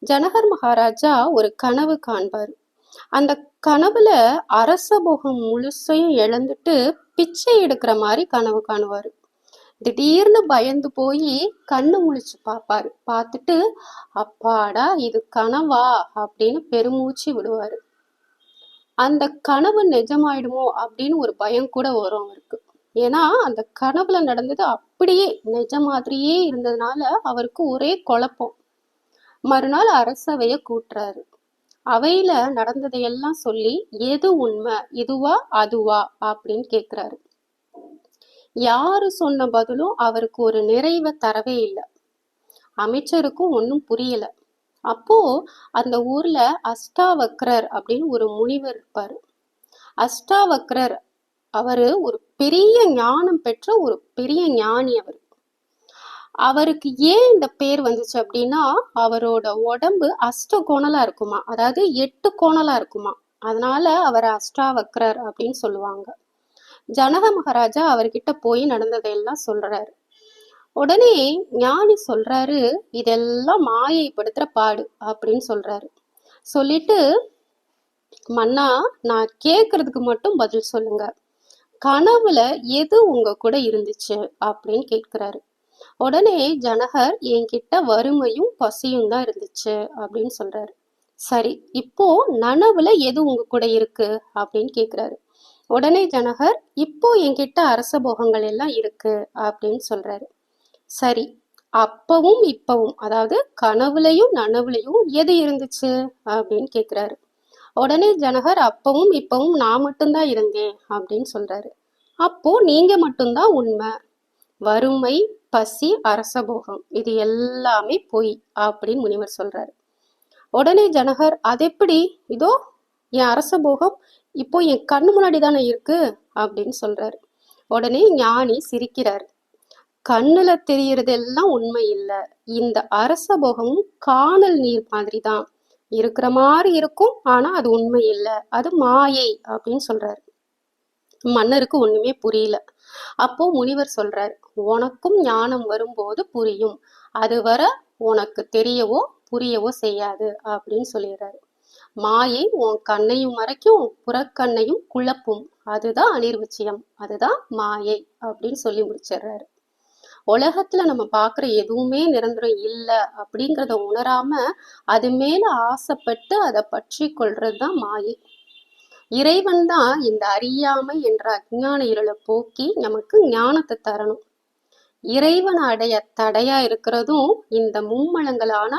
ஜனகர் மகாராஜா ஒரு கனவு காண்பாரு. அந்த கனவுல அரச போகம் முழுசையும் இழந்துட்டு பிச்சை எடுக்கிற மாதிரி கனவு காணுவாரு. திடீர்னு பயந்து போய் கண்ணு முழிச்சு பார்ப்பாரு. பார்த்துட்டு அப்பாடா இது கனவா அப்படின்னு பெருமூச்சு விடுவாரு. அந்த கனவு நிஜமாயிடுமோ அப்படின்னு ஒரு பயம் கூட வரும் அவருக்கு. ஏன்னா அந்த கனவுல நடந்தது அப்படியே நிஜ மாதிரியே இருந்ததுனால அவருக்கு ஒரே குழப்பம். மறுநாள் அரசவைய கூட்டுறாரு. அவையில நடந்ததையெல்லாம் சொல்லி எது உண்மை, இதுவா அதுவா அப்படின்னு கேக்குறாரு. யாரு சொன்ன பதிலும் அவருக்கு ஒரு நிறைவை தரவே இல்லை. அமைச்சருக்கும் ஒன்னும் புரியல. அப்போ அந்த ஊர்ல அஷ்டாவக்ரர் அப்படின்னு ஒரு முனிவர் இருப்பாரு. அஷ்டாவக்ரர் அவரு ஒரு பெரிய ஞானம் பெற்ற ஒரு பெரிய ஞானி. அவருக்கு ஏன் இந்த பேர் வந்துச்சு அப்படின்னா, அவரோட உடம்பு அஷ்டகோணலா இருக்குமா, அதாவது 8 கோணலா இருக்குமா. அதனால அவரை அஷ்டாவக்ரர் அப்படின்னு சொல்லுவாங்க. ஜனக மகாராஜா அவர்கிட்ட போய் நடந்ததையெல்லாம் சொல்றாரு. உடனே ஞானி சொல்றாரு, இதெல்லாம் மாயைப்படுத்துற பாடு அப்படின்னு சொல்றாரு. சொல்லிட்டு, மன்னா நான் கேக்குறதுக்கு மட்டும் பதில் சொல்லுங்க, கனவுல எது உங்க கூட இருந்துச்சு அப்படின்னு கேட்கிறாரு. உடனே ஜனகர், என்கிட்ட வறுமையும் பசியும் தான் இருந்துச்சு அப்படின்னு சொல்றாரு. சரி, இப்போ நனவுல எது உங்க கூட இருக்கு அப்படின்னு கேக்குறாரு. உடனே ஜனகர், இப்போ என்கிட்ட அரச போகங்கள் எல்லாம் இருக்கு அப்படின்னு சொல்றாரு. சரி, அப்பவும் இப்பவும், அதாவது கனவுலையும் நனவுலையும் எது இருந்துச்சு அப்படின்னு கேக்குறாரு. உடனே ஜனகர், அப்பவும் இப்பவும் நான் மட்டும்தான் இருந்தேன் அப்படின்னு சொல்றாரு. அப்போ நீங்க மட்டும்தான் உண்மை, வறுமை பசி அரசபோகம் இது எல்லாமே பொய் அப்படின்னு முனிவர் சொல்றாரு. உடனே ஜனகர், அது எப்படி, இதோ என் அரசபோகம் இப்போ என் கண்ணு முன்னாடி தானே இருக்கு அப்படின்னு சொல்றாரு. உடனே ஞானி சிரிக்கிறார். கண்ணுல தெரியறதெல்லாம் உண்மை இல்லை, இந்த அரசபோகமும் காணல் நீர் மாதிரி தான், இருக்கிற மாதிரி இருக்கும் ஆனா அது உண்மை இல்லை, அது மாயை அப்படின்னு சொல்றாரு. மன்னருக்கு ஒண்ணுமே புரியல. அப்போ முனிவர் சொல்றார், உனக்கும் ஞானம் வரும்போது புரியும், அதுவரை உனக்கு தெரியவோ புரியவோ செய்யாது அப்படின்னு சொல்லிடுறாரு. மாயை உன் கண்ணையும் மறைக்கும், புறக்கண்ணையும் குழப்பும், அதுதான் அனிர்வச்சியம், அதுதான் மாயை அப்படின்னு சொல்லி முடிச்சிடுறாரு. உலகத்துல நம்ம பாக்குற எதுவுமே நிரந்தரம் இல்லை அப்படிங்கிறத உணராம அது மேல ஆசைப்பட்டு அதை பற்றி கொள்றதுதான் மாயை. இறைவன் தான் இந்த அறியாமை என்ற அஞ்ஞான இருளை போக்கி நமக்கு ஞானத்தை தரணும். இறைவன் அடைய தடையா இருக்கிறதும் இந்த மும்மலங்களான